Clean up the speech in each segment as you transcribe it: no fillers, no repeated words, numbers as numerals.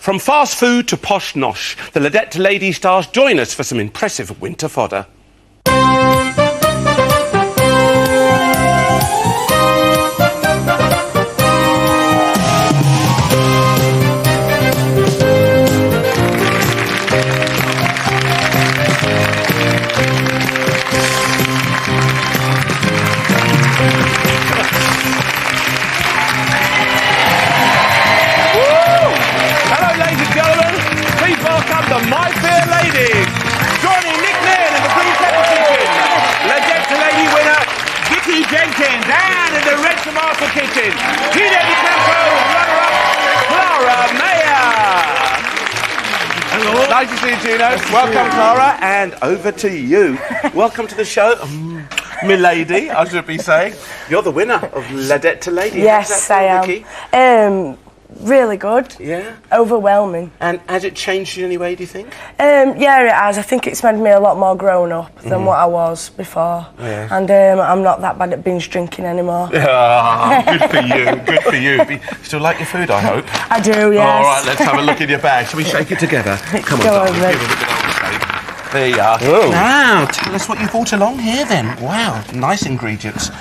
From fast food to posh nosh, the Ladette Lady stars join us for some impressive winter fodder. My Fair Ladies, joining Nick Nairn in the green pepper kitchen, Ladette Lady winner Vicky Jenkins, and in the red tomato kitchen, Gina Di Campo, runner-up Clara Mayer. Hello. Nice to see you, Gino. Welcome, Clara, and over to you. Welcome to the show, milady, I should be saying. You're the winner of Ladette Lady. Yes, I am. Vicky? Really good. Yeah. Overwhelming. And has it changed you in any way, do you think? Yeah, it has. I think it's made me a lot more grown up than what I was before. Yeah. And I'm not that bad at binge drinking anymore. Good for you, good for you. Still like your food, I hope? I do, yes. All right, let's have a look in your bag. Shall we shake it together? Come on, Go on, darling. then. Give it a good old shake. There you are. Whoa. Now, tell us what you brought along here then. Wow, nice ingredients.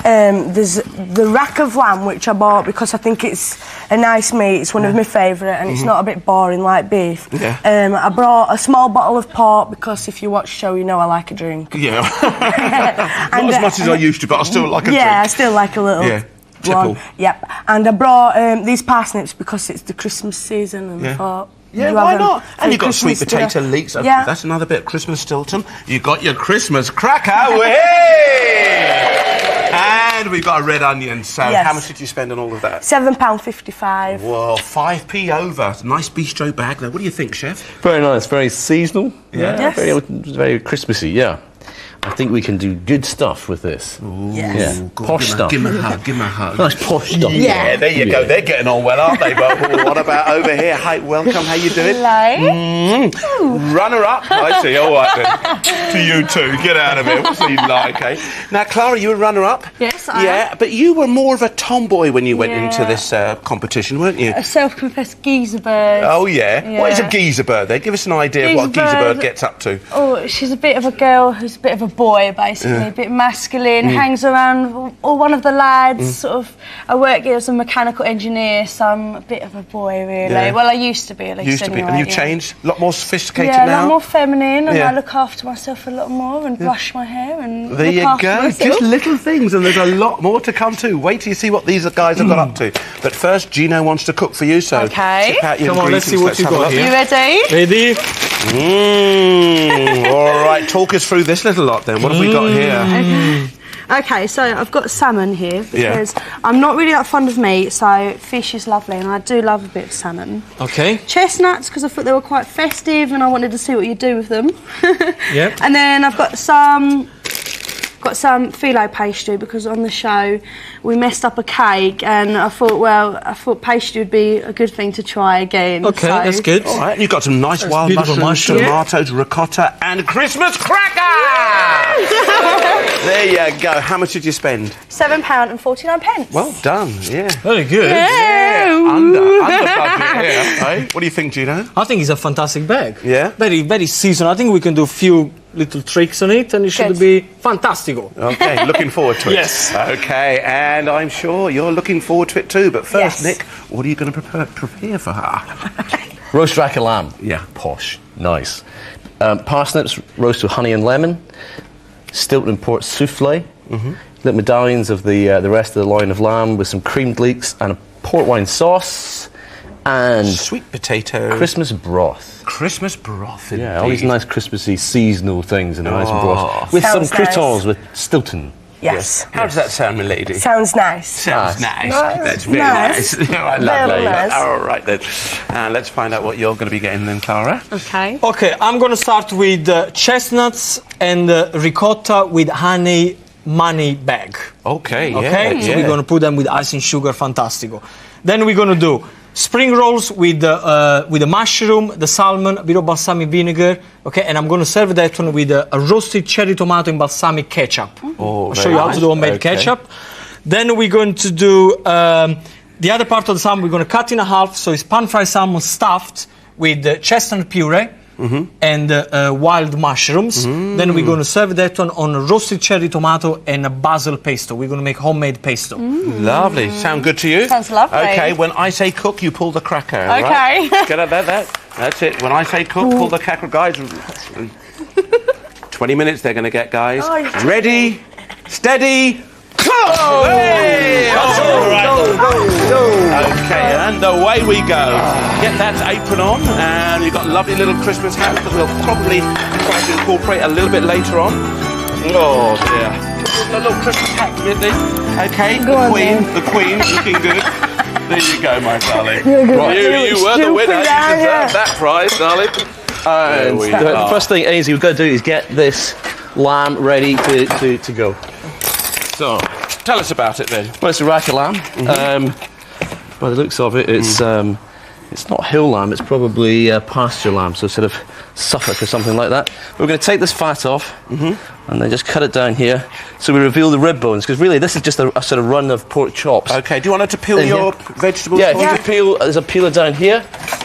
There's the rack of lamb, which I bought because I think it's a nice meat. It's one of my favourite, and it's not a bit boring like beef. Yeah. I brought a small bottle of port because if you watch the show, you know I like a drink. Yeah. Not as much as I used to, but I still like a drink. Yeah, I still like a little. Yeah. Tipple. Yep. And I brought these parsnips because it's the Christmas season, and I thought. Yeah, why not? And you've got sweet potato leeks. Yeah. That's another bit of Christmas Stilton. You've got your Christmas cracker. Hey! And we've got a red onion. So how much did you spend on all of that? £7.55. Well, 5p over. It's a nice bistro bag there. What do you think, chef? Very nice, very seasonal. Yeah. Yes. Very Christmassy, yeah. I think we can do good stuff with this. Ooh, yes. Yeah. Posh stuff. Give him a hug, give him a hug. Nice posh stuff. Yeah, there you go. They're getting on well, aren't they? But what about over here? Hi, welcome. How you doing? Hello. Runner-up. I see. All right, then. To you too. Get out of here. What's he like, eh? Now, Clara, you were runner-up. Yes, I am. Yeah, but you were more of a tomboy when you went into this competition, weren't you? A self-confessed geezer bird. Oh, yeah. What is a geezer bird, then? Give us an idea of what a geezer bird gets up to. Oh, she's a bit of a girl who's a bit of a boy, basically. A bit masculine, hangs around or one of the lads, sort of. I work here as a mechanical engineer, so I'm a bit of a boy, really. Yeah. Well, I used to be, at least. Used to be. And you've changed? A lot more sophisticated now? now? Yeah, a lot more feminine, and I look after myself a lot more and brush my hair and there look you after go. myself. Just little things, and there's a lot more to come too. Wait till you see what these guys have got up to. But first, Gino wants to cook for you, so okay. Tip out your Come on, let's see what you've got here. You ready? Ready? All right, talk us through this little lot then. What have we got here? Okay, so I've got salmon here because I'm not really that fond of meat, so fish is lovely, and I do love a bit of salmon. Okay. Chestnuts, because I thought they were quite festive, and I wanted to see what you do with them. Yep. And then I've got some phyllo pastry, because on the show we messed up a cake, and I thought pastry would be a good thing to try again. Okay, so. that's good. All right, and you've got some nice wild mushrooms, tomatoes, ricotta, and Christmas cracker! There you go. How much did you spend? £7.49. Well done, yeah. Very good. Yeah, under budget here. Eh? What do you think, Gino? I think it's a fantastic bag. Yeah? Very, very seasonal. I think we can do a few little tricks on it, and it should be fantastical. Okay, looking forward to it. Yes. Okay, and I'm sure you're looking forward to it too. But first, Nick, what are you going to prepare for her? Roast rack of lamb. Yeah. Posh. Nice. Parsnips roast with honey and lemon. Stilton port souffle. Little medallions of the rest of the loin of lamb with some creamed leeks and a port wine sauce. And sweet potato. Christmas broth. Christmas broth, indeed. Yeah, all these nice Christmassy seasonal things in a nice broth. With some croutons with Stilton. Yes. How does that sound, my lady? Sounds nice. Sounds nice. That's very nice. I love that. All right, then. Let's find out what you're going to be getting then, Clara. Okay. Okay, I'm going to start with chestnuts and ricotta with honey money bag. Okay, Okay, so we're going to put them with icing sugar, fantastico. Then we're going to do spring rolls with the mushroom, the salmon, a bit of balsamic vinegar, okay, and I'm going to serve that one with a roasted cherry tomato and balsamic ketchup. Oh, I'll show you how to do homemade ketchup. Then we're going to do the other part of the salmon we're going to cut in half, so it's pan-fried salmon stuffed with chestnut puree and wild mushrooms. Then we're going to serve that on roasted cherry tomato and a basil pesto. We're going to make homemade pesto. Lovely. Sound good to you? Sounds lovely. Okay, when I say cook, you pull the cracker. Okay. Right? Get that. That's it. When I say cook, pull the cracker, guys. 20 minutes they're going to get, guys. Ready, steady, go! Hey! Okay, and away we go. Get that apron on, and you've got lovely little Christmas hats that we'll probably try to incorporate a little bit later on. Oh dear. A little Christmas hat, really. Okay, the Queen, looking good. There you go, my darling. Right. You were the winner. You deserve that prize, darling. And the first thing, Ainsley, we've got to do is get this lamb ready to go. So, tell us about it then. Well, it's a rack of lamb. By the looks of it, it's not hill lamb, it's probably pasture lamb, so sort of Suffolk or something like that. But we're going to take this fat off and then just cut it down here so we reveal the rib bones, because really this is just a sort of run of pork chops. Okay, do you want her to peel your vegetables? Yeah, if you just peel, there's a peeler down here,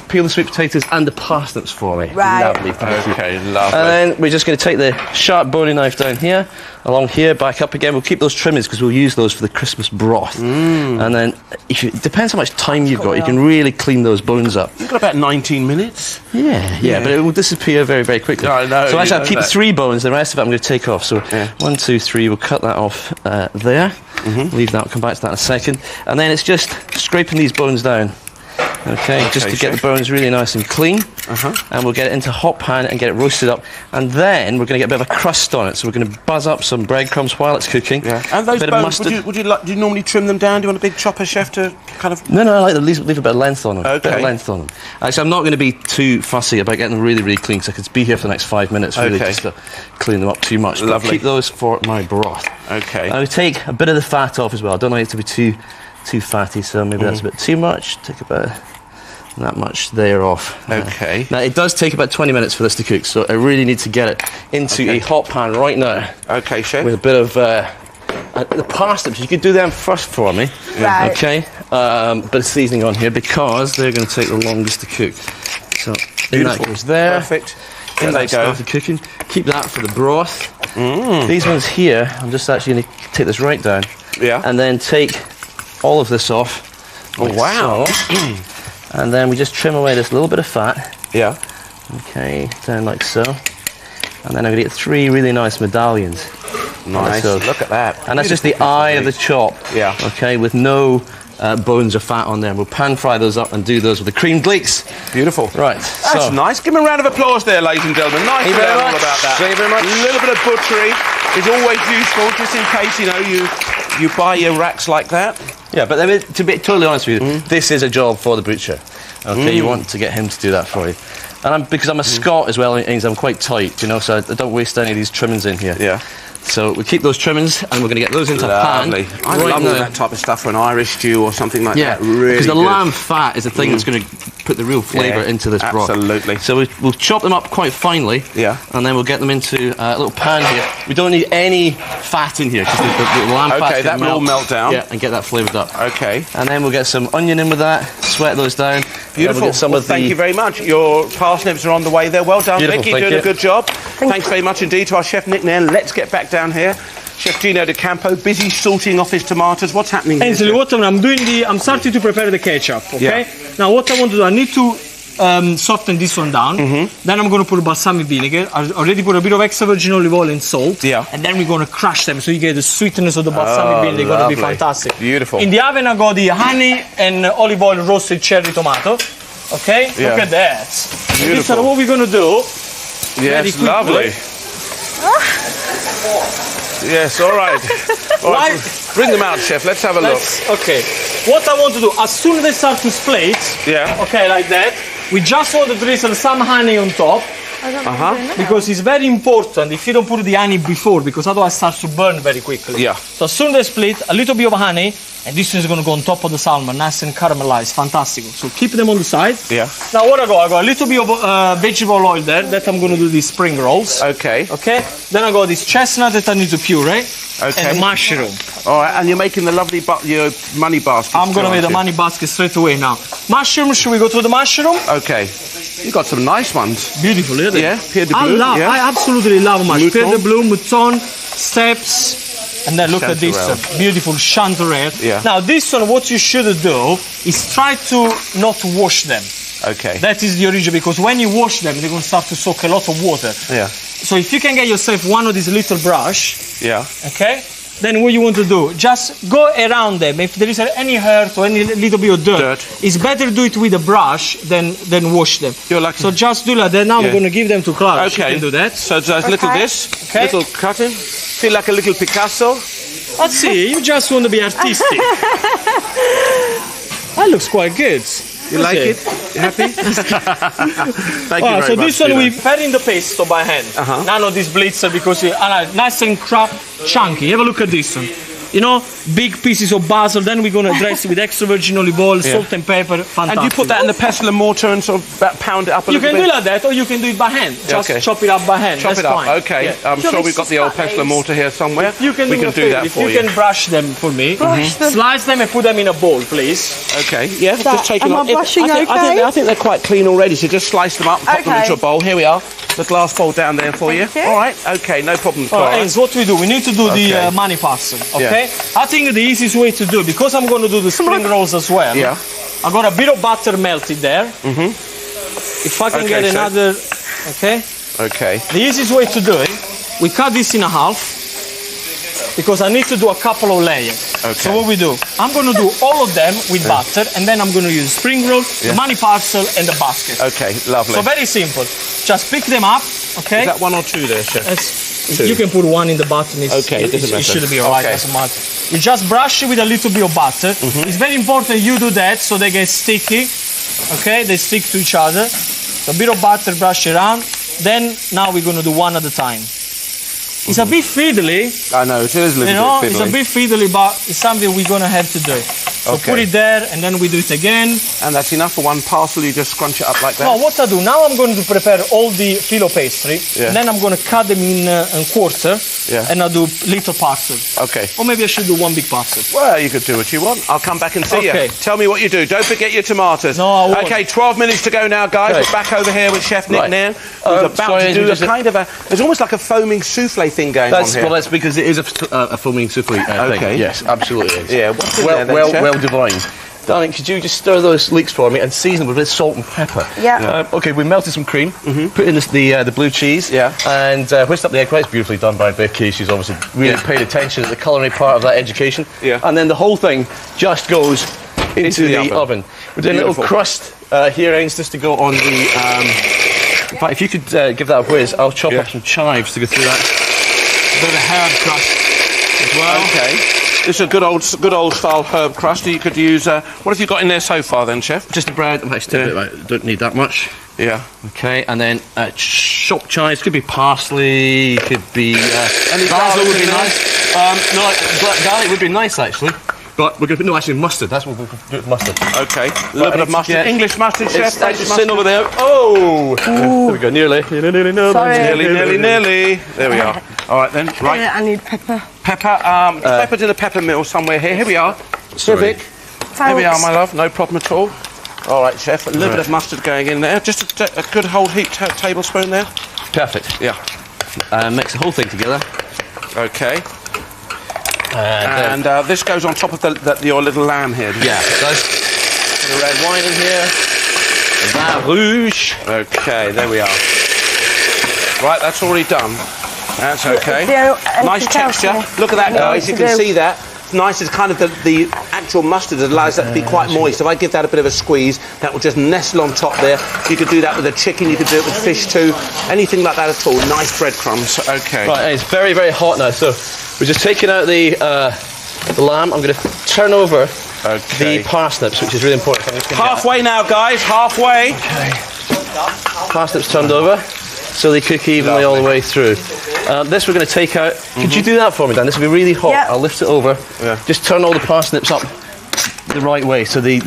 peel the sweet potatoes and the parsnips for me. Right. Lovely, thank you. Okay, lovely. And then we're just going to take the sharp bony knife down here, along here, back up again. We'll keep those trimmings because we'll use those for the Christmas broth. And then, it depends how much time you've got, you can really clean those bones up. You've got about 19 minutes. Yeah, but it will disappear very, very quickly. I know, so actually, you I'll keep know that. 3 bones, the rest of it I'm going to take off. So 1, 2, 3, we'll cut that off there. Leave that, I'll come back to that in a second. And then it's just scraping these bones down. Okay, just to get the bones really nice and clean. And we'll get it into a hot pan and get it roasted up. And then we're going to get a bit of a crust on it. So we're going to buzz up some breadcrumbs while it's cooking. And those bit bones, of mustard. do you normally trim them down? Do you want a big chopper, chef, to kind of... No, I like to leave a bit of length on them. Okay. A bit of length on them. Actually, I'm not going to be too fussy about getting them really, really clean, because I could be here for the next 5 minutes, really, just to clean them up too much. But Lovely. keep those for my broth. Okay. And I take a bit of the fat off as well. I don't like it to be too fatty, so maybe that's a bit too much. Take about that much there off. Okay. Now, it does take about 20 minutes for this to cook, so I really need to get it into a hot pan right now. Okay, chef. With a bit of the parsnips. You could do them first for me. Right. Okay. Bit of seasoning on here because they're going to take the longest to cook. So in that goes there. Perfect. In they go. Started cooking. Keep that for the broth. These ones here, I'm just actually going to take this right down. Yeah. And then take all of this off. Oh, wow. So. And then we just trim away this little bit of fat. Yeah. Okay, down like so. And then I'm going to get 3 really nice medallions. Nice. So, look at that. And that's just the eye of the chop. Yeah. Okay, with no bones or fat on there. We'll pan fry those up and do those with the creamed leeks. Beautiful. Right. That's nice. Give him a round of applause there, ladies and gentlemen. Nice to learn all about that. Thank you very much. A little bit of butchery is always useful, just in case, you buy your racks like that. Yeah, but I mean, to be totally honest with you, this is a job for the butcher. Okay, you want to get him to do that for you. And because I'm a Scot as well, it means I'm quite tight, so I don't waste any of these trimmings in here. Yeah. So we keep those trimmings and we're going to get those into a pan. Lovely. I love all that type of stuff for an Irish stew or something like that. Really because the good. lamb fat is the thing that's going to put the real flavour into this broth. Absolutely. So we'll chop them up quite finely. Yeah. And then we'll get them into a little pan here. We don't need any fat in here because the lamb fat Okay, that will all melt down. Yeah, and get that flavoured up. Okay. And then we'll get some onion in with that, sweat those down. Beautiful. We'll get some of Thank you very much. Your parsnips are on the way there. Well done, Beautiful, Vicky. thank Doing you. a good job. Thanks very much indeed to our chef Nick Nairn. Let's get back down here. Chef Gino De Campo, busy sorting off his tomatoes. What's happening here? Ainsley, what I'm starting to prepare the ketchup, okay? Yeah. Now what I want to do, I need to soften this one down. Then I'm going to put balsamic vinegar. I already put a bit of extra virgin olive oil and salt. Yeah. And then we're going to crush them so you get the sweetness of the balsamic vinegar. Going to be fantastic. Beautiful. In the oven I got the honey and olive oil roasted cherry tomato. Okay? Yeah. Look at that. Beautiful. This is what we're going to do. Yes, lovely. Yes, all right. All right. Bring them out, chef. Let's have a look. Okay. What I want to do, as soon as they start to split, Yeah. okay, like that, we just want to drizzle some honey on top, Because it's very important if you don't put the honey before, because otherwise it starts to burn very quickly. Yeah. So as soon as they split, a little bit of honey, and this is going to go on top of the salmon, nice and caramelized, fantastic. So keep them on the side. Yeah. Now what I got a little bit of vegetable oil there, that I'm going to do these spring rolls. Okay. Okay. Then I got this chestnut that I need to puree. Okay. And the mushroom. All right, and you're making the lovely your money basket. I'm going to make the money basket straight away now. Mushroom, should we go to the mushroom? Okay. You've got some nice ones. Beautiful, isn't it? Yeah, Pierre de Bleu. I absolutely love mushroom. Mouton. Pierre de Bleu, mouton, steps, and then look at this beautiful chanterelle. Yeah. Now this one, what you should do is try to not wash them. Okay. That is the origin, because when you wash them, they're going to start to soak a lot of water. Yeah. So if you can get yourself one of these little brush, Yeah. okay, then what you want to do, just go around them. If there is any hurt or any little bit of dirt, it's better to do it with a brush than wash them. You're lucky. So just do like that. Now I'm going to give them to Clara. Okay. She can do that. So just little this, Okay. little cutting. Feel like a little Picasso. Let's see, you just want to be artistic. That looks quite good. You like it? You happy? Thank you very so much. this one we fed in the pesto by hand. None of this blitzer, because nice and chunky. Have a look at this one. You know, big pieces of basil. Then we're going to dress it with extra virgin olive oil, salt and pepper. Fantastic. And you put that in the pestle and mortar and sort of pound it up a You little can bit? do like that, or you can do it by hand. Just Okay. chop it up by hand. Chop That's it up, fine. okay. Yeah. I'm sure we've got the old pestle and mortar here somewhere. You can we can do that if for you. Can brush them for me. Slice them and put them in a bowl, please. Okay, yeah, just take them am I up. brushing I okay? think they're quite clean already, so just slice them up, pop them Okay. into a bowl. Here we are. The glass bowl down there for you. you. All right, okay, no problem. All Clara. right, Ains, what we do? We need to do Okay. the money parcel, okay? Yeah. I think the easiest way to do it, because I'm going to do the spring rolls as well. Yeah. I got a bit of butter melted there. If I can Okay, get chef. another, okay? Okay. The easiest way to do it, we cut this in half, because I need to do a couple of layers. Okay. So what we do, I'm going to do all of them with butter, and then I'm going to use spring roll, the money parcel, and the basket. Okay, lovely. So very simple. Just pick them up, okay? Is that one or two there, chef? Two. You can put one in the button. Okay, it doesn't matter. It should be alright, Okay. doesn't matter. You just brush it with a little bit of butter. It's very important you do that so they get sticky. Okay, they stick to each other. So a bit of butter, brush it around. Then now we're going to do one at a time. It's a bit fiddly, I know, it is a little bit it's fiddly. a bit fiddly, but it's something we're going to have to do. So Okay. put it there, and then we do it again. And that's enough for one parcel, you just scrunch it up like that? Now what I do, now I'm going to prepare all the filo pastry, Yeah. and then I'm going to cut them in quarter, Yeah. and I'll do little parcel. Okay. Or maybe I should do one big parcel. Well, you could do what you want. I'll come back and see Okay. you. Tell me what you do. Don't forget your tomatoes. No, I won't. Okay, 12 minutes to go now, guys. Right. We're back over here with Chef Nick Right. Nairn, who's about sorry, to do a just a- kind of a... There's almost like a foaming souffle thing going on here. Well, that's because it is a foaming souffle Okay. thing. Yes, absolutely is. Yeah, what's in well, there then, well, chef? well divined. Darling, could you just stir those leeks for me and season them with a bit of salt and pepper? Yeah. Okay, we melted some cream, put in the blue cheese, Yeah. and whisked up the egg whites. Beautifully done by Vicky. She's obviously really paid attention to the culinary part of that education. Yeah. And then the whole thing just goes into the oven. We're doing a little Beautiful. crust here, Ains, just to go on the... in fact, if you could give that a whiz, I'll chop Yeah. up some chives to go through that. A bit of herb crust as well. Okay. This is a good old style herb crust. You could use... what have you got in there so far then, Chef? Just the bread. I'm actually taking a bit, right, don't need that much. Yeah. Okay, and then chopped chives. Could be parsley. Could be Any basil garlic would be in there? nice. No, black garlic would be nice actually. But we're going to no, actually mustard. That's what we'll do with mustard. Okay. A little bit of mustard. Yeah. English mustard, Chef. It's actually English sitting over there. Oh! There we go. Nearly. Sorry. Nearly. There we are. All right then. Right. I need pepper. Pepper. Pepper's in a pepper mill somewhere here. Here we are. Sorry. Vic. Here we are, my love. No problem at all. All right, Chef. A little bit of mustard going in there. Just a good whole heaped tablespoon there. Perfect. Yeah. Mix the whole thing together. Okay. And this goes on top of your little lamb here. doesn't it? Yeah, it does. Bit of red wine in here. Vin rouge. Okay, there we are. Right, that's already done. That's okay. Nice texture. Look at that, guys. You can see that. It's nice. It's kind of the actual mustard that allows that to be quite moist. If I give that a bit of a squeeze, that will just nestle on top there. You could do that with a chicken. You could do it with fish too. Anything like that at all. Nice breadcrumbs. Okay. Right, and it's very, very hot now. So we're just taking out the lamb. I'm going to turn over the parsnips, which is really important. Halfway now, guys. Halfway. Parsnips turned over. so they cook evenly all the way through. This we're going to take out. Could you do that for me, Dan? This will be really hot. Yeah. I'll lift it over. Yeah. Just turn all the parsnips up the right way, so the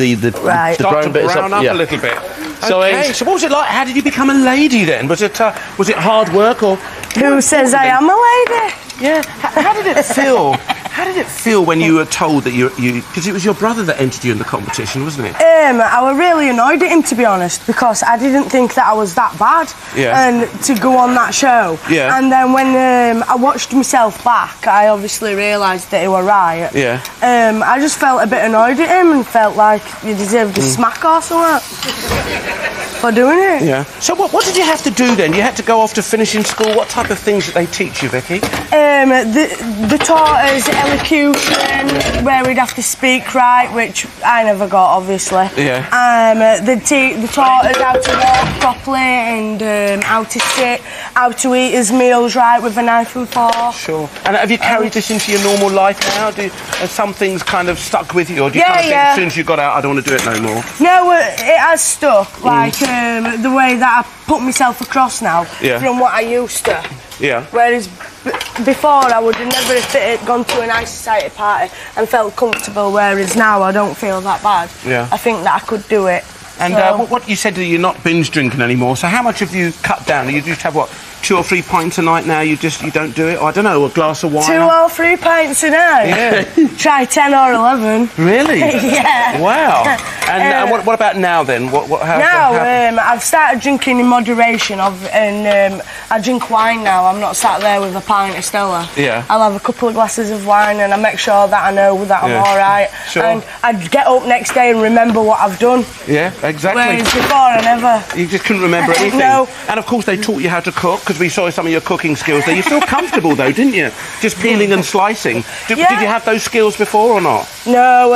Right. the brown bit is brown up yeah. a little bit. So, Okay, so what was it like? How did you become a lady then? Was it hard work or? Who says I am a lady? Yeah. How did it feel? How did it feel when you were told that you because it was your brother that entered you in the competition, wasn't it? I was really annoyed at him, to be honest, because I didn't think that I was that bad. Yeah. And to go on that show. Yeah. And then when I watched myself back, I obviously realised that he were right. Yeah. I just felt a bit annoyed at him and felt like he deserved a smack or something for doing it. Yeah. So what did you have to do then? You had to go off to finishing school. What type of things did they teach you, Vicky? They taught us elocution, where we'd have to speak right, which I never got, obviously. Yeah. They taught us how to walk properly and how to sit, how to eat his meals right with a knife and fork. Sure. And have you carried this into your normal life now? Are some things kind of stuck with you, or do you Yeah, kind of think yeah. as soon as you got out, I don't want to do it no more? No, it has stuck, like the way that I put myself across now Yeah. from what I used to. Yeah. Whereas before I would have never gone to a nice society party and felt comfortable, whereas now I don't feel that bad. Yeah. I think that I could do it. And So- what you said that you're not binge drinking anymore. So how much have you cut down? You just have what, 2 or 3 pints a night now? You don't do it? Or, I don't know, a glass of wine. 2 or 3 pints a night. Yeah. Try 10 or 11. Really? Yeah. Wow. And what about now then? I've started drinking in moderation, and I drink wine now. I'm not sat there with a pint of Stella. Yeah. I'll have a couple of glasses of wine, and I make sure that I know that I'm Yeah. all right. Sure. And I'd get up next day and remember what I've done. Yeah, exactly. Whereas before I never. You just couldn't remember anything. No. And of course they taught you how to cook, because we saw some of your cooking skills there. You feel comfortable though, didn't you? Just peeling and slicing. Did you have those skills before or not? No,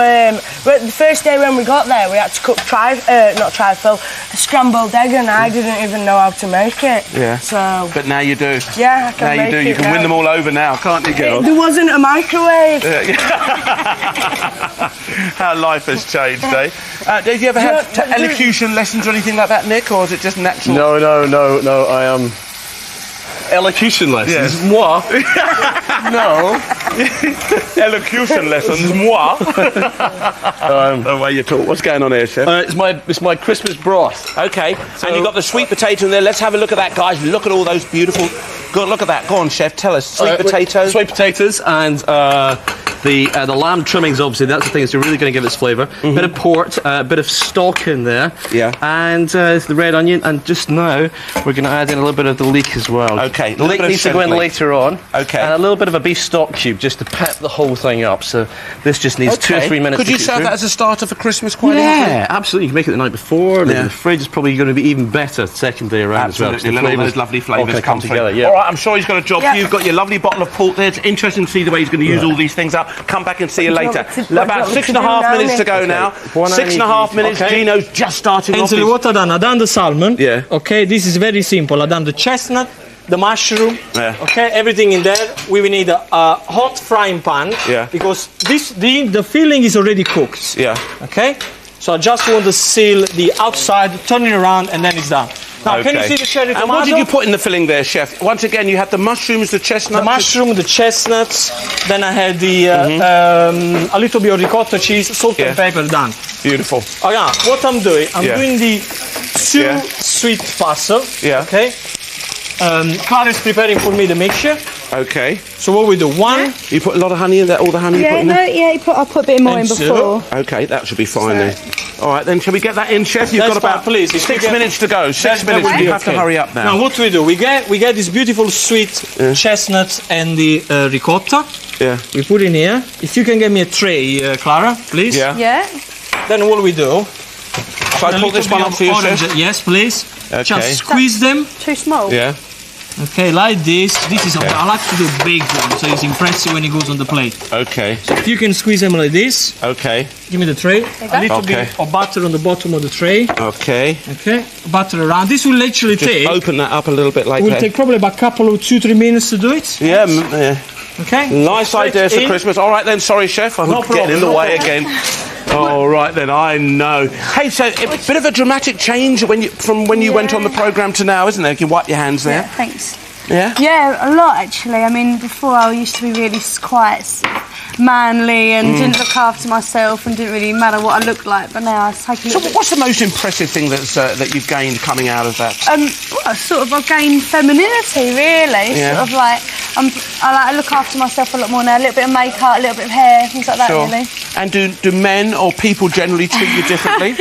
but the first day when we got there, we had to cook a scrambled egg, and I didn't even know how to make it. Yeah. So. But now you do. Yeah, I can Now make you do. it You can now. win them all over now, can't you, girl? There wasn't a microwave. How life has changed, eh? Did you ever have elocution lessons or anything like that, Nick, or is it just natural? No. I am. Elocution lessons. Yes. Moi. No. Elocution lessons, moi. The way you talk. What's going on here, Chef? It's my Christmas broth. Okay, and you've got the sweet potato in there. Let's have a look at that, guys. Look at all those beautiful... Look at that. Go on, Chef, tell us. Sweet potatoes. Sweet potatoes and the lamb trimmings, obviously. That's the thing that's really going to give its flavour. Bit of port, a bit of stock in there. Yeah. And the red onion. And just now, we're going to add in a little bit of the leek as well. Okay. The leek needs to go in later on. Okay. And a little bit of a beef stock cube just to pep the whole thing up. So this just needs 2 or 3 minutes Could to you cook serve through. that as a starter for Christmas quite easily? Yeah, absolutely. You can make it the night before. Yeah. The fridge is probably going to be even better second day around Absolutely. as well. Let all those lovely flavours come together. through. Yeah. All right, I'm sure he's got a job for Yeah. you. You've got your lovely bottle of port there. It's interesting to see the way he's going to use all these things up. Come back and see you What do you later. want me to- what do About you want me 6.5 to do now, minutes to Nick? go now. Buon 6.5 minutes. Okay. Gino's just starting off. Ainsley, what I done? I done the salmon. Yeah. Okay, this is very simple. I done the chestnut, the mushroom. Yeah. Okay, everything in there. We will need a hot frying pan. Yeah. Because the filling is already cooked. Yeah. Okay. So I just want to seal the outside, turn it around, and then it's done. Now, can you see the cherry tomato? And what did you put in the filling there, Chef? Once again, you had the mushrooms, the chestnuts. The mushroom, the chestnuts. Then I had the a little bit of ricotta cheese, salt and pepper done. Beautiful. Oh yeah, what I'm doing, I'm Yeah. doing the two Yeah. sweet pasta. Yeah. Okay. Clara is preparing for me the mixture. Okay. So what we do? One. You put a lot of honey in there, all the honey you put in there? I put a bit more in And two. before. Okay, that should be fine then. All right, then, shall we get that in, Chef? You've That's got about fine, please. If you 6 get- minutes to go. 6 That minutes. would be You have to okay. hurry up now. Now what we do? We get this beautiful sweet chestnuts and the ricotta. Yeah. We put in here. If you can get me a tray, Clara, please. Yeah. Yeah. Then what we do? So I a pull this little one bit up of for you, orange. Chef? Yes, please. Okay. Just squeeze them. Too small. Yeah. Okay, like this. This is. I like to do a big one, so it's impressive when it goes on the plate. Okay. If you can squeeze them like this, Okay. give me the tray. A little Okay. bit of butter on the bottom of the tray. Okay. Okay, butter around. This will actually Just take. open that up a little bit like Will that. take probably about a couple of 2-3 minutes to do it. Yeah, yeah. Okay. Nice Straight ideas for in. Christmas. All right then, sorry, Chef. I'm No getting in problem, the no way problem. again. All right then, I know. Hey, so a bit of a dramatic change from when you went on the programme to now, isn't there? You can wipe your hands there. Yeah, thanks. Yeah? Yeah, a lot actually. I mean, before I used to be really quite manly and didn't look after myself and didn't really matter what I looked like, but now I take a little bit... What's the most impressive thing that you've gained coming out of that? Well, sort of I've gained femininity, really. Yeah. Sort of like, I look after myself a lot more now. A little bit of makeup, a little bit of hair, things like that, Sure. really. And do men or people generally treat you differently?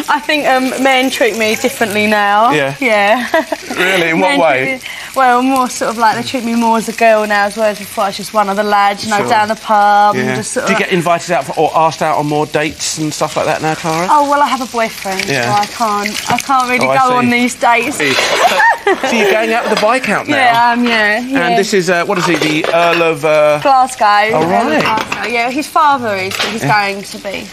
I think men treat me differently now. Yeah. Yeah. Really? In what way? Well, more sort of like they treat me more as a girl now, whereas before I was just one of the lads, you know, Sure. down the pub Yeah. and just sort Do of... you get invited out or asked out on more dates and stuff like that now, Clara? Oh, well, I have a boyfriend, Yeah. so I can't really Oh, I go see. on these dates. So you're going out with a Viscount now? Yeah. And this is, what is he, the Earl of... Glasgow. Oh, right. Glasgow. Yeah, his father is, but he's going to be.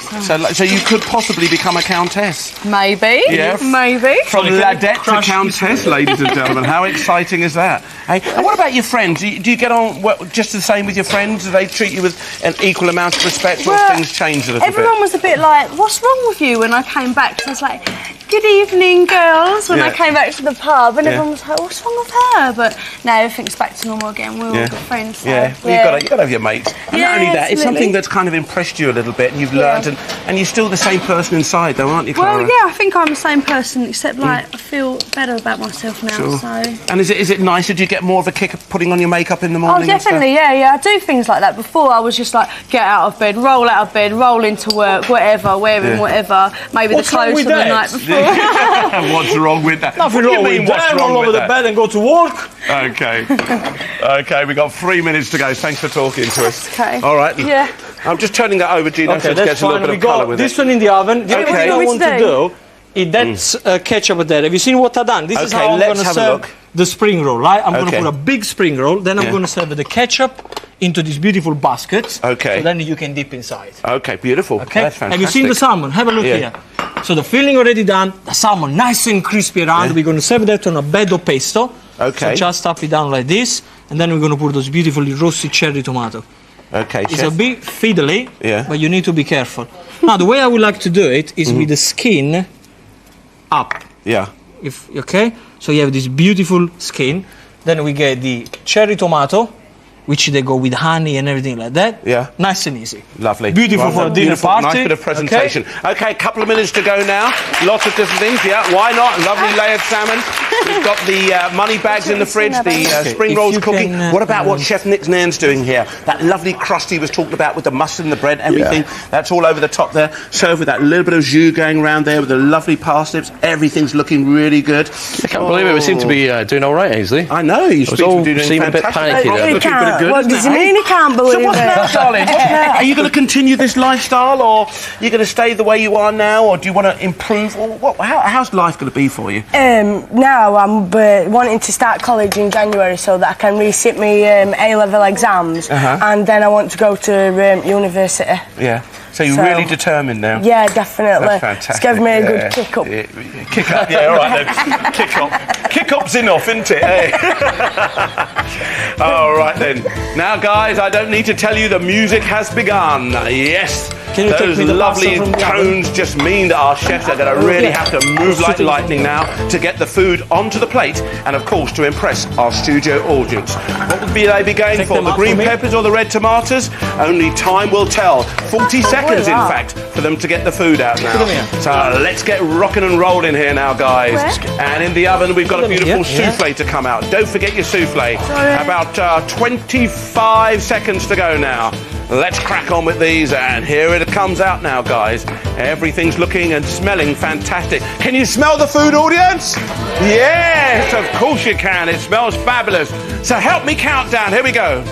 So you could possibly become a countess. Maybe. Yeah. Maybe. From ladette to countess, ladies and gentlemen. How exciting is that? Hey, and what about your friends? Do you get on just the same with your friends? Do they treat you with an equal amount of respect, or have things changed a little Everyone bit? was a bit like, what's wrong with you? When I came back, 'cause I was like, good evening, girls, when I Yeah. came back to the pub, and Yeah. everyone was like, what's wrong with her? But now everything's back to normal again. We're all Yeah. good friends. So, Yeah, well, you've got to have your mates. And not Yeah, only that, it's absolutely. something that's kind of impressed you a little bit, and you've learned, and you're still the same person inside, though, aren't you, Clara? Well, yeah, I think I'm the same person, except like I feel better about myself now. Sure. So. And is it nicer? Do you get more of a kick of putting on your makeup in the morning? Oh, and stuff? definitely, yeah. I do things like that. Before, I was just like, get out of bed, roll into work, whatever, wearing whatever. Maybe What's the wrong clothes with from the that? night before. What's wrong with that? Nothing What do you wrong mean, with what's that. wrong Roll over with the that? bed and go to work. Okay. Okay, we've got 3 minutes to go. Thanks for talking to us. Okay. All right. Yeah. I'm just turning that over, Gino, so Okay, it that's gets a little fine. bit We of colour got with this it. one in the oven. The only Okay. thing I Which want to day? do is that's ketchup there. Have you seen what I've done? This is Okay, how I'm let's going to have a serve look. the spring roll, right? I'm going Okay. to put a big spring roll, then I'm Yeah. going to serve the ketchup into this beautiful basket. Okay. So then you can dip inside. Okay, beautiful. Okay? That's fantastic. Have you seen the salmon? Have a look Yeah. here. So the filling already done, the salmon nice and crispy around. Yeah. We're going to serve that on a bed of pesto. Okay. So just tap it down like this, and then we're going to put those beautifully roasted cherry tomato. Okay, It's chef. a bit fiddly, Yeah. but you need to be careful. Now, the way I would like to do it is with the skin up. Yeah. Okay? So you have this beautiful skin. Then we get the cherry tomato, which they go with honey and everything like that. Yeah. Nice and easy. Lovely. Beautiful Well for a done. dinner Beautiful. party. Nice bit of presentation. Okay, a couple of minutes to go now. Lots of different things. Yeah, why not? Lovely layered salmon. We've got the money bags in the fridge, the spring if rolls you cooking. can, What about what Chef Nick Nairn's doing here? That lovely crust he was talking about with the mustard and the bread, everything. That's all over the top there. Served with that little bit of jus going around there with the lovely parsnips. Everything's looking really good. I can't believe it. We seem to be doing all right, Ainsley. I know, you was speak to all be doing seeming a bit fantastic. panicky It's there. looking pretty good, What isn't does it, he eh? mean he can't believe So what's it? now, darling? What's now? Are you going to continue this lifestyle, or are you going to stay the way you are now, or do you want to improve? Or how's life going to be for you? Now I'm wanting to start college in January so that I can resit my A-level exams, and then I want to go to university. Yeah. So you're So- really determined now. Yeah, definitely. That's fantastic. It's given me a Yeah. good kick up. Yeah, kick up. Yeah, all right then. Kick up. Kick up's enough, isn't it? Eh? All right then. Now, guys, I don't need to tell you the music has begun. Yes. Can you take Those me the lovely pasta from the oven? tones just mean that our chefs are going to really have to move like lightning now to get the food onto the plate and, of course, to impress our studio audience. What would they be going Take for? them The up green for me. peppers or the red tomatoes? Only time will tell. 40 seconds, in fact, for them to get the food out now. them here. So let's get rocking and rolling here now, guys. And in the oven, we've got a Put them beautiful here, yeah. souffle to come out. Don't forget your souffle. About 25 seconds to go now. Let's crack on with these, and here it comes out now, guys. Everything's looking and smelling fantastic. Can you smell the food, audience? Yes, of course you can. It smells fabulous. So help me count down. Here we go.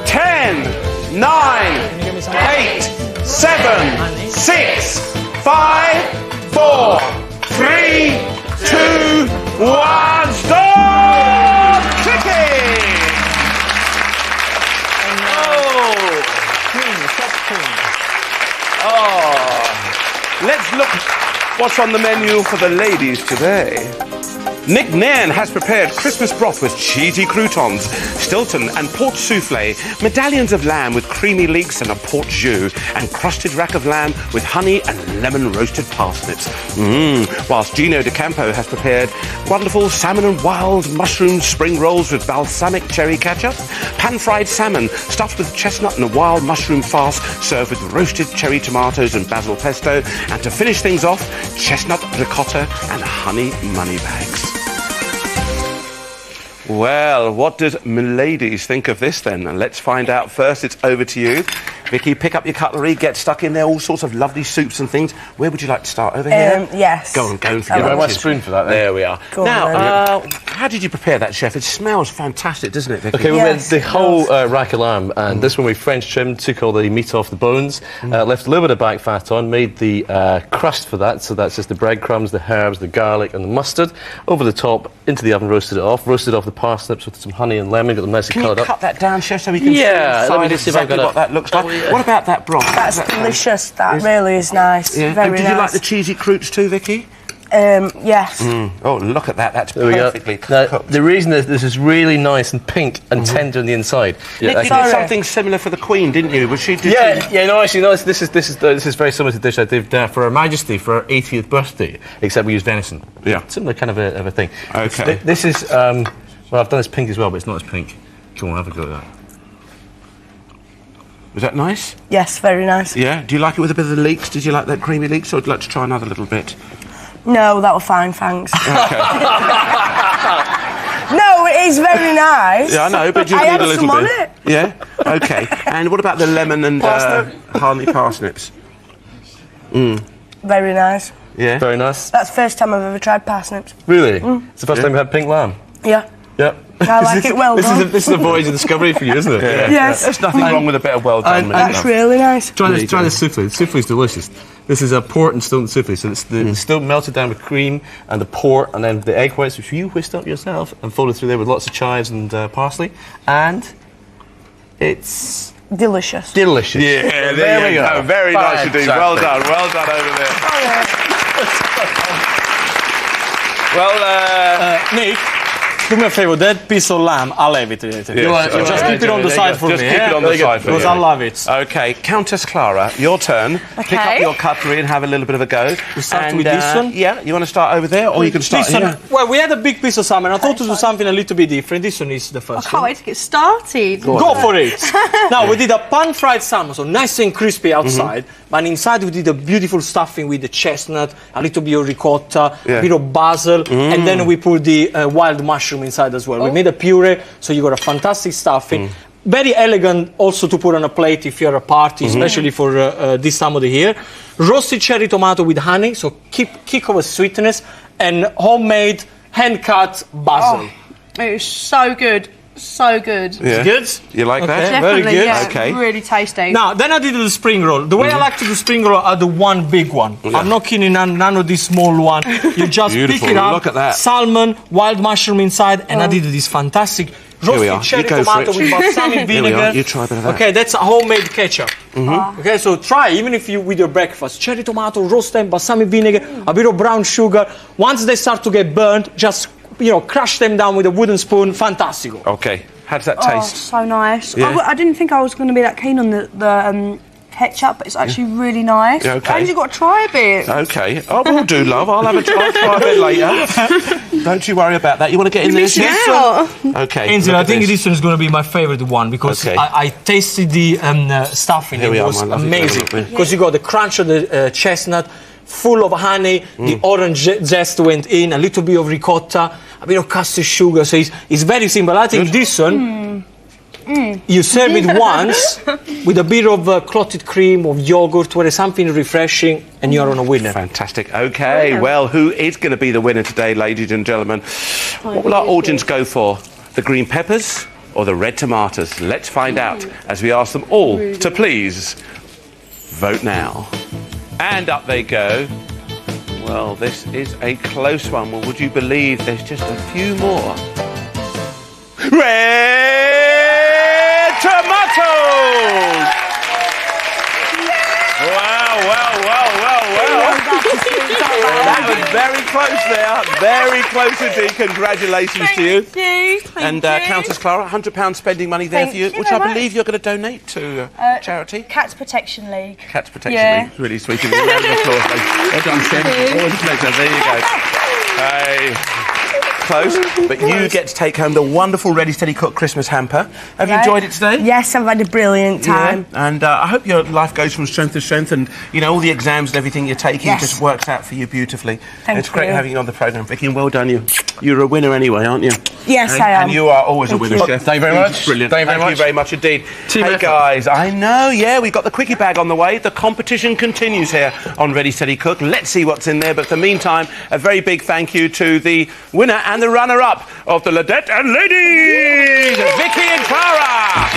10, 9, 8, 7, 6, 5, 4, 3, 2, 1. Stop cooking! Oh, let's look what's on the menu for the ladies today. Nick Nairn has prepared Christmas broth with cheesy croutons, Stilton and port souffle, medallions of lamb with creamy leeks and a port jus, and crusted rack of lamb with honey and lemon roasted parsnips. Whilst Gino De Campo has prepared wonderful salmon and wild mushroom spring rolls with balsamic cherry ketchup, pan-fried salmon stuffed with chestnut and a wild mushroom farce served with roasted cherry tomatoes and basil pesto, and to finish things off, chestnut ricotta and honey money bags. Well, what does Miladies think of this then? And let's find out first. It's over to you. Vicky, pick up your cutlery, get stuck in there, all sorts of lovely soups and things. Where would you like to start? Over here? Yes. Go on, go for Yeah, your my spoon for that then. There we are. Go on, now, how did you prepare that, chef? It smells fantastic, doesn't it, Vicky? Okay, we Yes, made the it whole rack of lamb, and this one we French trimmed, took all the meat off the bones, left a little bit of back fat on, made the crust for that, so that's just the breadcrumbs, the herbs, the garlic and the mustard. Over the top, into the oven, roasted off the parsnips with some honey and lemon, got them nicely Can you coloured up. cut that down, chef, so we can Yeah, see let me inside just see if I've exactly got what that looks like? Oh, yeah. What about that broth? That's delicious. That really is nice. Yeah. Very And did nice. you like the cheesy croutes too, Vicky? Yes. Oh, look at that. That's There we go. perfectly Now, cooked. the reason that this is really nice and pink and tender on the inside. Nick, I you can- did something similar for the Queen, didn't you? Was she? No, actually, no. This is very similar to the dish I did for Her Majesty for her 80th birthday, except we used venison. Yeah. Similar kind of a thing. Okay. This is well, I've done this pink as well, but it's not as pink. Come on, have a go at that. Was that nice? Yes, very nice. Yeah. Do you like it with a bit of the leeks? Did you like that creamy leeks, or would you like to try another little bit? No, that was fine, thanks. No, it is very nice. Yeah, I know, but you I need had a little some on bit. it. Yeah. Okay. And what about the lemon and honey parsnips? Very nice. Yeah. Very nice. That's the first time I've ever tried parsnips. Really? It's the first time we had pink lamb. Yeah. Yep. I like it well done. This is a voyage of discovery for you, isn't it? Yeah. Yes. There's nothing wrong with a bit of well done. That's really nice. Try this souffle. The souffle is delicious. This is a port and Stilton souffle. So it's the Stilton melted down with cream and the port, and then the egg whites, which you whisked up yourself and folded through there with lots of chives and parsley. And it's Delicious. delicious. Yeah, there we go. go. Very nice indeed. Exactly. Well done over there. Well, Nick, do me a favor, that piece of lamb, I'll have it. Yes, Just keep it on the side for just me. keep it on the side for Because you. I love it. Okay, Countess Clara, your turn. Pick up Okay. your cutlery and have a little bit of a go. We start And, with this one? Yeah, you want to start over there, or you can start This one, here? well, we had a big piece of salmon. I thought to do something a little bit different. This one is the first Can't one. wait to get started. Go for it. Now, we did a pan-fried salmon, so nice and crispy outside, but inside we did a beautiful stuffing with the chestnut, a little bit of ricotta, Yeah. a bit of basil, and then we put the wild mushroom inside as well. We made a puree, so you got a fantastic stuffing. Very elegant also to put on a plate if you're at a party, especially for this time of the year. Roasted cherry tomato with honey, so kick of a sweetness, and homemade hand-cut basil. It is so good. So good. Yeah. Good? You like Okay. that? Very Definitely, good. yeah. Okay. Really tasty. Now, then I did the spring roll. The way I like to do spring roll are the one big one. I'm not kidding, none of this small one. You just Beautiful. pick it up. Look at that. Salmon, wild mushroom inside, and I did this fantastic we are. roasted cherry You go for tomato it. with balsamic Here we vinegar. are. You try a bit of that. Okay, that's a homemade ketchup. Okay, so try, even if you with your breakfast, cherry tomato, roasted balsamic vinegar, a bit of brown sugar. Once they start to get burnt, just crush them down with a wooden spoon. Fantastico. Okay. How does that Oh, taste? so nice. Yeah. I didn't think I was going to be that keen on the ketchup, but it's actually really nice. Yeah, okay. And you've got to try a bit. Okay. Oh, we'll do, love. I'll try a bit later. Don't you worry about that. You want to get in there? missing Chef? out. Okay. Ainsley, look I at think this. this one is going to be my favorite one because Okay. I tasted the stuffing. Here It we are, was my lovely amazing girl. because you got the crunch of the chestnut, full of honey. The orange zest went in, a little bit of ricotta, a bit of custard sugar. So it's very simple. I think this one. You serve it once with a bit of clotted cream or yogurt, where it's something refreshing, and you're on a winner. Fantastic. Okay, well, who is going to be the winner today, ladies and gentlemen? What will our audience go for? The green peppers or the red tomatoes? Let's find out as we ask them all to please vote now. And up they go. Well, this is a close one. Well, would you believe there's just a few more? Red tomatoes! Wow. That was very close there. Very close indeed. Congratulations to you. Thank you. And Countess Clara, £100 spending money there Thank for you, you which very I believe you're going to donate to charity. Cats Protection League. Cats Protection Yeah. League. Really sweet of you. Round of applause, please. Well done, Tim. Always a pleasure. There you go. Hey. Close, but you get to take home the wonderful Ready Steady Cook Christmas hamper. Have you enjoyed it today? Yes, I've had a brilliant time. Yeah. And I hope your life goes from strength to strength, and you know all the exams and everything you're taking just works out for you beautifully. It's great having you on the programme, Vicky, and well done you. You're a winner anyway, aren't you? Yes, I am. And you are always a winner, Chef. Thank you very much. Brilliant. Thank you very much indeed. Team hey effort. guys, I know. Yeah, we've got the quickie bag on the way. The competition continues here on Ready Steady Cook. Let's see what's in there. But for the meantime, a very big thank you to the winner and the runner-up of the Ladette and Ladies, Vicky and Clara.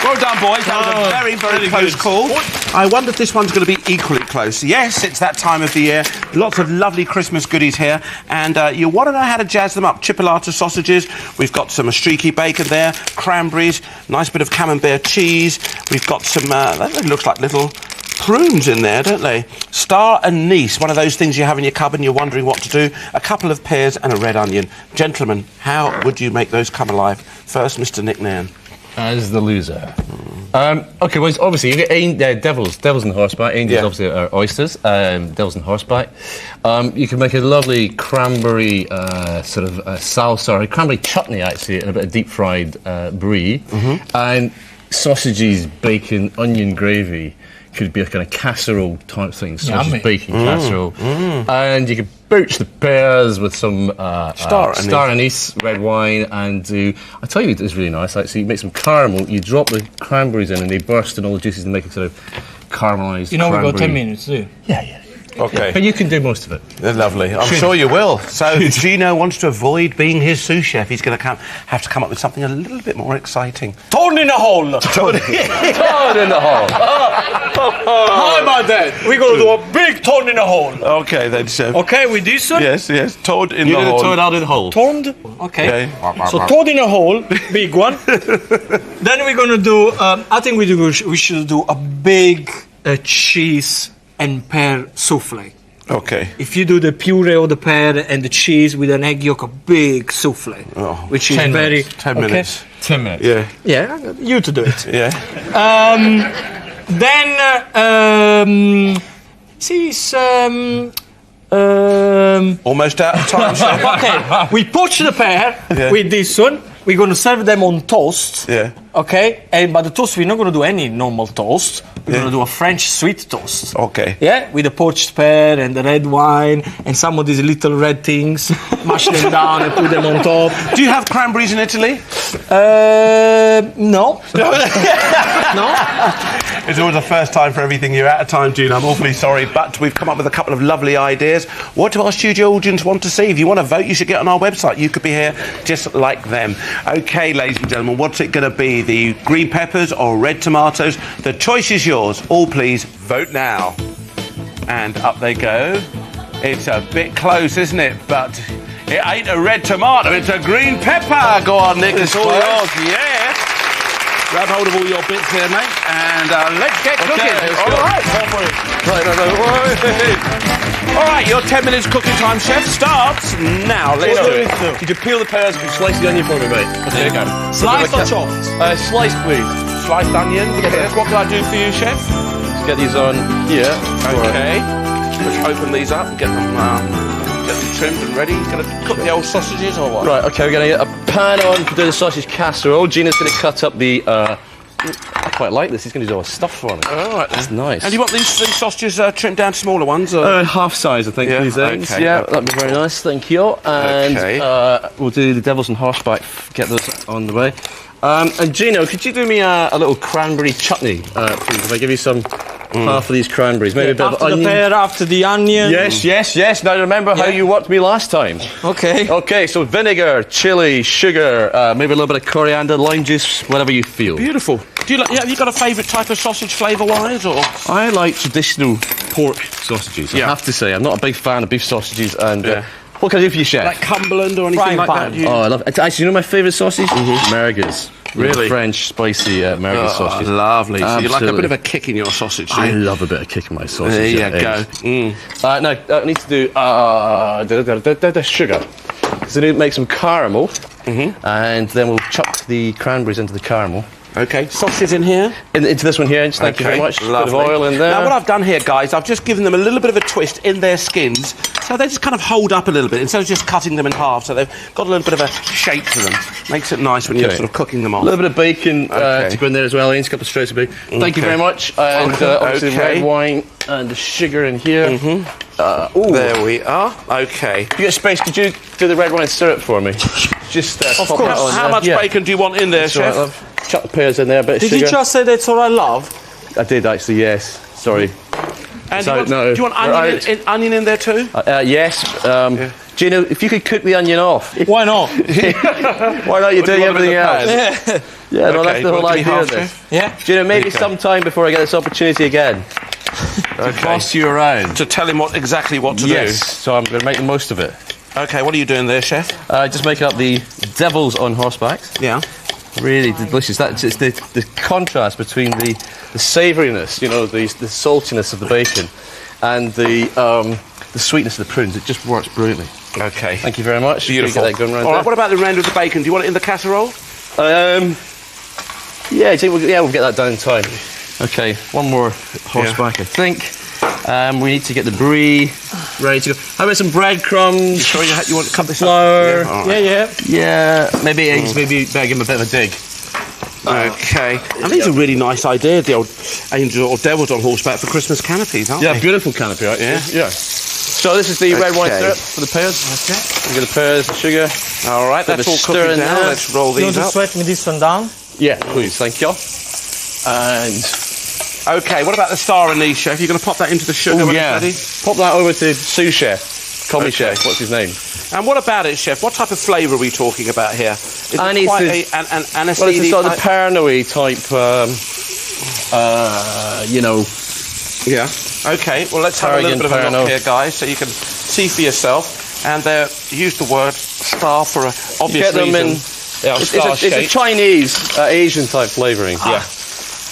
Well done, boys. That was a very, very close call. I wonder if this one's going to be equally close. Yes, it's that time of the year. Lots of lovely Christmas goodies here. And you want to know how to jazz them up. Chipolata sausages. We've got some streaky bacon there. Cranberries. Nice bit of camembert cheese. We've got some, that looks like little prunes in there, don't they? Star anise, one of those things you have in your cupboard and you're wondering what to do. A couple of pears and a red onion. Gentlemen, how would you make those come alive? First, Mr. Nick Nairn. As the loser. OK, well, obviously, you get devils and horseback. Angels, obviously, are oysters. Devils and horseback. You can make a lovely cranberry sort of salsa, or a cranberry chutney, actually, and a bit of deep-fried brie. And sausages, bacon, onion gravy. Could be a kind of casserole type thing, sausage bacon casserole. And you could booch the pears with some star anise, red wine, and I tell you, it's really nice. Actually, you make some caramel. You drop the cranberries in, and they burst in all the juices and make a sort of caramelised. You know, we've got 10 minutes, do you? Yeah. OK. But you can do most of it. Lovely. I'm sure you will. So Gino wants to avoid being his sous chef. He's going to have to come up with something a little bit more exciting. Torn in a hole. Toad in the hole. How about that? We're going to do a big torn in a hole. OK, then, chef. OK, with this one? Yes. Toad in the hole. You're going to toad out of the hole. Torned. Okay. So toad in a hole, big one. Then we're going to do, I think we should do a big cheese and pear souffle. OK. If you do the puree of the pear and the cheese with an egg yolk, a big souffle, which is 10 very... minutes. 10 minutes. 10 minutes. Yeah. Yeah, you to do it. Yeah. Then, Almost out of time, chef. okay, we poach the pear with this one. We're going to serve them on toast. Yeah. Okay, but the toast, we're not going to do any normal toast. We're going to do a French sweet toast. OK. Yeah, with the poached pear and the red wine and some of these little red things. Mash them down and put them on top. Do you have cranberries in Italy? No. No? It's always the first time for everything. You're out of time, June. I'm awfully sorry, but we've come up with a couple of lovely ideas. What do our studio audience want to see? If you want to vote, you should get on our website. You could be here just like them. OK, ladies and gentlemen, what's it going to be? The green peppers or red tomatoes? The choice is yours. All please vote now. And up they go. It's a bit close, isn't it? But it ain't a red tomato, it's a green pepper. Go on, Nick, it's all yours. Yeah. Grab hold of all your bits here, mate, and let's get cooking. All right. All right, your 10 minutes cooking time, chef, starts now. Let's do it. Could you peel the pears and slice the onion for me, mate? There you go. Sliced or chopped? Sliced, please. Sliced onion, pears. What can I do for you, chef? Let's get these on here. Okay. Let's open these up and get them trimmed and ready. Going to cook the old sausages or what? Right, OK, we're going to get a pan on to do the sausage casserole. Gina's going to cut up the... I quite like this. He's going to do all the stuff for me. All right, that's nice. And you want these sausages trimmed down to smaller ones? Or? Half size, I think, these things. Okay. Yeah, that'd be very nice, thank you. And we'll do the devils and horseback, get those on the way. And Gino, could you do me a little cranberry chutney, please? If I give you some half of these cranberries, maybe a bit of After onion. the pear, after the onion. Yes. Now remember how you worked me last time. Okay. Okay, so vinegar, chili, sugar, maybe a little bit of coriander, lime juice, whatever you feel. Beautiful. Do you like? Have you got a favourite type of sausage flavour-wise, or? I like traditional pork sausages. I have to say, I'm not a big fan of beef sausages. And what can I do for you, chef? Like Cumberland or anything like that? Oh, I love it. Actually, you know my favourite sausage? Merguez. Really? French spicy American sausage. Lovely. So you like a Absolutely. bit of a kick in your sausage, do I you? love a bit of kick in my sausage. There you yeah, go. eggs. Now, I need to do the sugar. So I need to make some caramel, and then we'll chuck the cranberries into the caramel. Okay, sausages in here. Into this one here, thank you very much. Lovely. Bit of oil in there. Now, what I've done here, guys, I've just given them a little bit of a twist in their skins, so they just kind of hold up a little bit instead of just cutting them in half. So they've got a little bit of a shape to them. Makes it nice when you're sort of cooking them off. A little bit of bacon to go in there as well. A couple of strips of bacon. Thank you very much. And obviously red wine and the sugar in here. There we are. Okay. If you get space, could you do the red wine syrup for me? Just Of pop course. that on How there. much bacon do you want in there, That's all Chef? right, love. Chuck the pears in there, a bit of Did sugar. you just say that's all I love? I did actually, yes. Sorry. And So, do you want onion, onion in there too? Yes. Gino, if you could cook the onion off. Why not? Why not? You're doing everything else. Yeah, no, that's the whole idea of this. Yeah. Gino, maybe sometime before I get this opportunity again. To boss you around. To tell him exactly what to Yes, so I'm going to make the most of it. do. Okay, what are you doing there, Chef? Just making up the devils on horseback. Yeah. Really delicious. That's it's the contrast between the savouriness, you know, the saltiness of the bacon, and the sweetness of the prunes. It just works brilliantly. Okay. Thank you very much. Beautiful. Get that going round All right, there. what about the round of the bacon? Do you want it in the casserole? Yeah, I think we'll get that done in time. Okay, one more horseback, I think. We need to get the brie ready to go. How about some breadcrumbs? Sure, you want to cut this flour? up? Yeah, all right. Yeah, maybe eggs. Maybe better give them a bit of a dig. Okay. And these are really nice ideas, the old angels or devils on horseback for Christmas canopies, aren't Yeah, they? beautiful canopy, right? Yeah. So this is the red wine syrup for the pears. Okay. We got the pears, the sugar. All right, Bit that's of all stir cooking in now. there. Let's roll You want these to up. sweat me this one down? Yeah, please, thank you. And Okay, what about the star anise, Chef? You're going to pop that into the sugar when it's ready? pop that over to sous chef. Call me chef. What's his name? And what about it, Chef? What type of flavour are we talking about here? Is Anise it quite is- an Well, it's a aniseed sort of type? Pernod type, you know. Yeah. Okay, well, let's have a little Tarragon bit of a Pernod. look here, guys, so you can see for yourself. And use the word star for an obvious Get them reason. in. They are It's star a shaped. Chinese, Asian type flavouring. Yeah.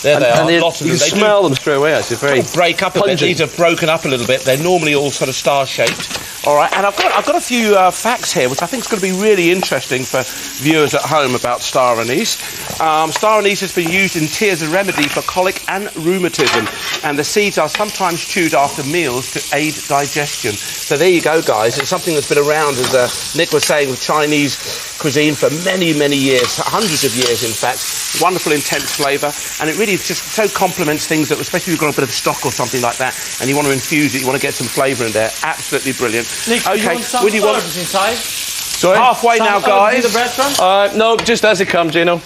There they are. And Lots of you them. can They do smell them straight away. Actually, very break up a bit. pungent. These have broken up a little bit. They're normally all sort of star-shaped. All right, and I've got a few facts here, which I think is going to be really interesting for viewers at home about star anise. Star anise has been used in tea as a remedy for colic and rheumatism, and the seeds are sometimes chewed after meals to aid digestion. So there you go, guys. It's something that's been around, as Nick was saying, with Chinese cuisine for many, many years, hundreds of years, in fact. Wonderful, intense flavour, and it really just so complements things that, especially if you've got a bit of stock or something like that, and you want to infuse it, you want to get some flavour in there. Absolutely brilliant. Nick, Okay, you want some would you want herbs inside? Sorry? halfway now, guys? The breadcrumbs? No, just as it comes, Gino.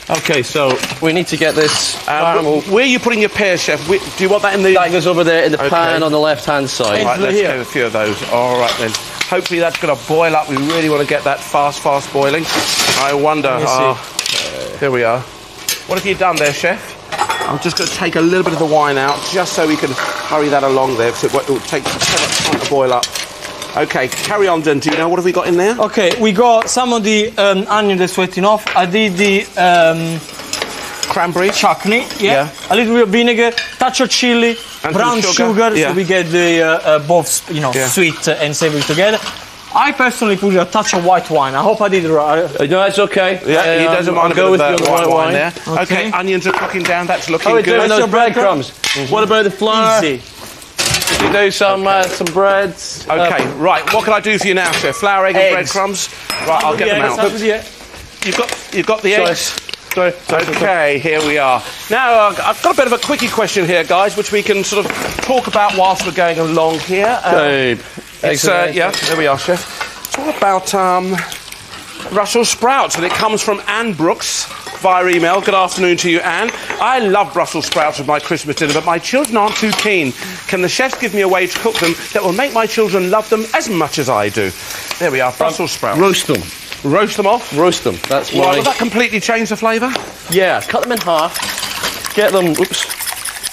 Okay, so we need to get this caramel. Where are you putting your pears, Chef? Do you want that in the... That goes over there in the Okay. pan on the left-hand side. Right, let's here. get a few of those. All right, then. Hopefully that's going to boil up. We really want to get that fast boiling. I wonder... here we are. What have you done there, Chef? I'm just going to take a little bit of the wine out, just so we can hurry that along there, because it will take so much time to boil up. Okay, carry on, then. Do you know what have we got in there? Okay, we got some of the onion that's sweating off. I did the Cranberry. chutney, Yeah. a little bit of vinegar, touch of chili, And brown some sugar, sugar, yeah. so we get the both, Yeah. sweet and savory together. I personally put a touch of white wine. I hope I did it right. No, that's okay. Yeah, he doesn't mind I'll a go bit with of you on the white wine there. there. Okay, onions are cooking down. That's looking How are we doing good. those your breadcrumbs? What about the flour? Easy. Should we do some breads? Okay, right. What can I do for you now, Chef? Flour, egg, and Eggs. breadcrumbs. Right, I'll get them out. You've got the eggs. Sorry. Okay, here we are. Now, I've got a bit of a quickie question here, guys, which we can sort of talk about whilst we're going along here. Babe. It's, yeah, there we are, Chef. It's all about Brussels sprouts, and it comes from Anne Brooks via email. Good afternoon to you, Anne. I love Brussels sprouts with my Christmas dinner, but my children aren't too keen. Can the chefs give me a way to cook them that will make my children love them as much as I do? There we are, Brussels sprouts. Roast them. Roast them off? Roast them. That's Well, why. will that completely change the flavour? Yeah, cut them in half. Get them. Oops.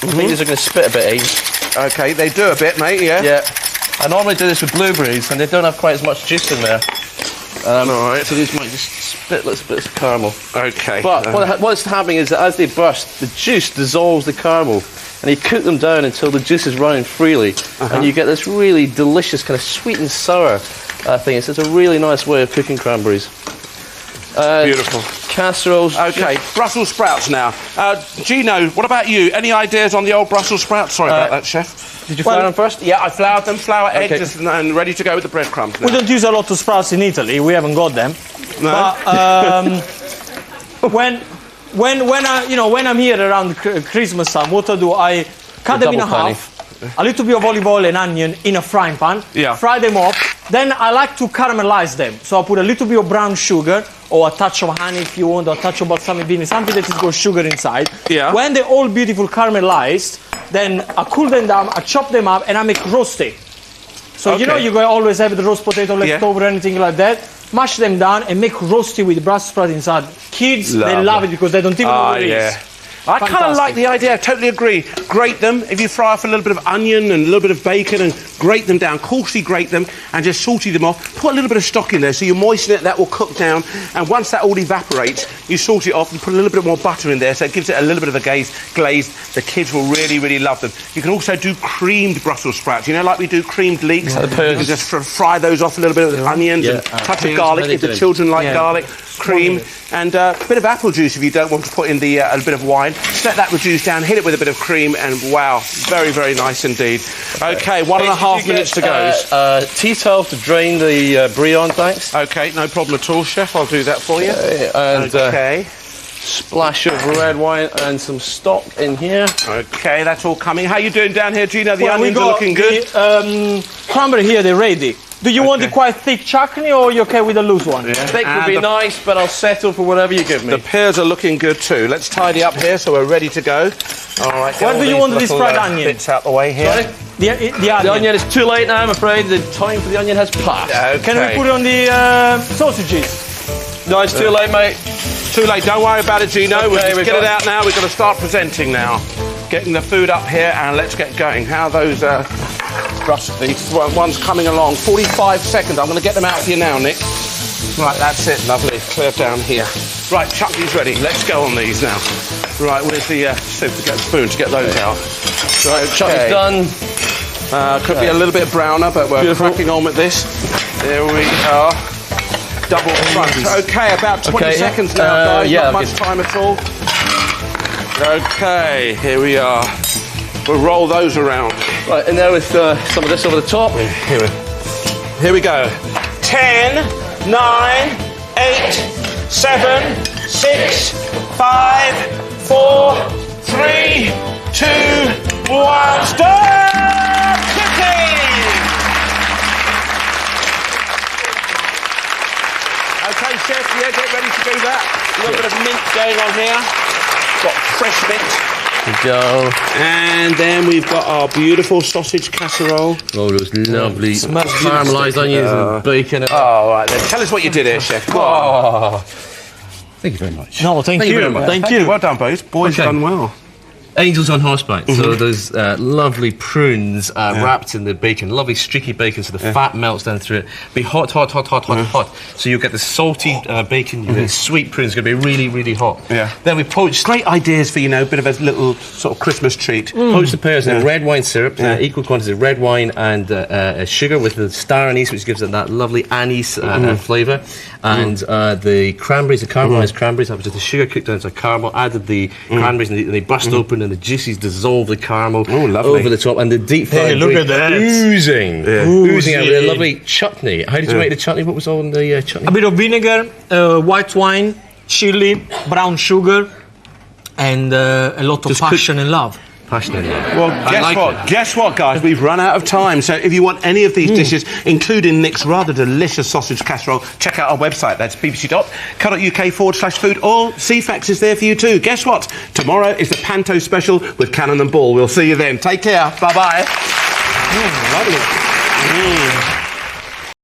I think these are going to spit a bit, eh? Okay, they do a bit, mate, yeah? Yeah. I normally do this with blueberries, and they don't have quite as much juice in there. All right. So these might just split little bits of caramel. Okay. But what's happening is that as they burst, the juice dissolves the caramel, and you cook them down until the juice is running freely, and you get this really delicious kind of sweet and sour thing. It's a really nice way of cooking cranberries. Beautiful. Casseroles. Okay, Brussels sprouts now. Gino, what about you? Any ideas on the old Brussels sprouts? Sorry about that, chef. Did you flour them first? Yeah, I floured them, flour, eggs, and ready to go with the breadcrumbs now. We don't use a lot of sprouts in Italy. We haven't got them. No. But when I'm here around Christmas time, what I do, I cut them in half. A little bit of olive oil and onion in a frying pan. Yeah. Fry them up. Then I like to caramelize them. So I put a little bit of brown sugar or a touch of honey if you want, or a touch of balsamic vinegar, something that has got sugar inside. Yeah. When they're all beautiful caramelized, then I cool them down, I chop them up, and I make roasty. So you know you always have the roast potato left over, anything like that. Mash them down and make roasty with Brussels sprout inside. Kids, they love it because they don't even know what it is. I kind of like the idea, I totally agree. Grate them, if you fry off a little bit of onion and a little bit of bacon and grate them down, coarsely grate them and just salty them off. Put a little bit of stock in there so you moisten it, that will cook down. And once that all evaporates, you salt it off and put a little bit more butter in there so it gives it a little bit of a glaze. The kids will really, really love them. You can also do creamed Brussels sprouts. You know, like we do creamed leeks? You can just fry those off a little bit with onions and a touch of garlic if the children like garlic. Cream and a bit of apple juice if you don't want to put in the a bit of wine. Let that reduce down, hit it with a bit of cream, and wow, very, very nice indeed. Okay, 1.5 minutes to go. Tea towel to drain the bouillon, thanks. Okay, no problem at all, chef. I'll do that for you. And splash of red wine and some stock in here. Okay, that's all coming. How you doing down here, Gino? The onions are looking good. Cranberry here, they're ready. Do you want the quite thick chutney or are you okay with the loose one? Thick would be nice, but I'll settle for whatever you give me. The pears are looking good too. Let's tidy up here so we're ready to go. All right. Where do you want this fried onion? Bits out the way here. Sorry? The onion is too late now, I'm afraid. The time for the onion has passed. Okay. Can we put it on the sausages? No, it's too late, mate. Too late. Don't worry about it, Gino. Okay, we'll just get it out now. We've got to start presenting now. Getting the food up here and let's get going. How are those these ones coming along? 45 seconds. I'm going to get them out for you now, Nick. Right, that's it. Lovely. Clear down here. Right, chutney's ready. Let's go on these now. Right, where's the soup to get a spoon to get those out? Right, chutney's done. Could be a little bit browner, but we're cracking on with this. There we are. Double front. Okay, about 20 seconds now, guys. Not much time at all. Okay, here we are. We'll roll those around. Right, and now with some of this over the top. Here we go. 10, 9, 8, 7, 6, 5, 4, 3, 2, 1. Stop cooking! Okay, chef, get ready to do that. A little bit of mint going on here. Got fresh mint. Go. And then we've got our beautiful sausage casserole. Oh, those lovely caramelised onions and bacon. Oh, all right then. Tell us what you did here, chef. Thank you very much. No, thank you very much. Thank you. Well done, boys. Boys done well. Angels on horseback. So those lovely prunes wrapped in the bacon, lovely streaky bacon, so the fat melts down through it. Be hot. So you get the salty bacon, you get sweet prunes. It's going to be really, really hot. Yeah. Then we poach. Great ideas for, a bit of a little sort of Christmas treat. Poach the pears in red wine syrup, equal quantities of red wine and sugar with the star anise, which gives it that lovely anise flavour. And the cranberries, the caramelised cranberries, that was just the sugar cooked down to caramel, added the cranberries and they burst open and the juices dissolve the caramel over the top, and the deep fried look at that. oozing out with a lovely chutney. How did you make the chutney? What was all in the chutney? A bit of vinegar, white wine, chili, brown sugar, and a lot of passion and love. Passionate. Well, guess what, guys? We've run out of time. So if you want any of these dishes, including Nick's rather delicious sausage casserole, check out our website. That's bbc.co.uk/food. All CFAX is there for you too. Guess what? Tomorrow is the Panto special with Cannon and Ball. We'll see you then. Take care. Bye-bye. Lovely.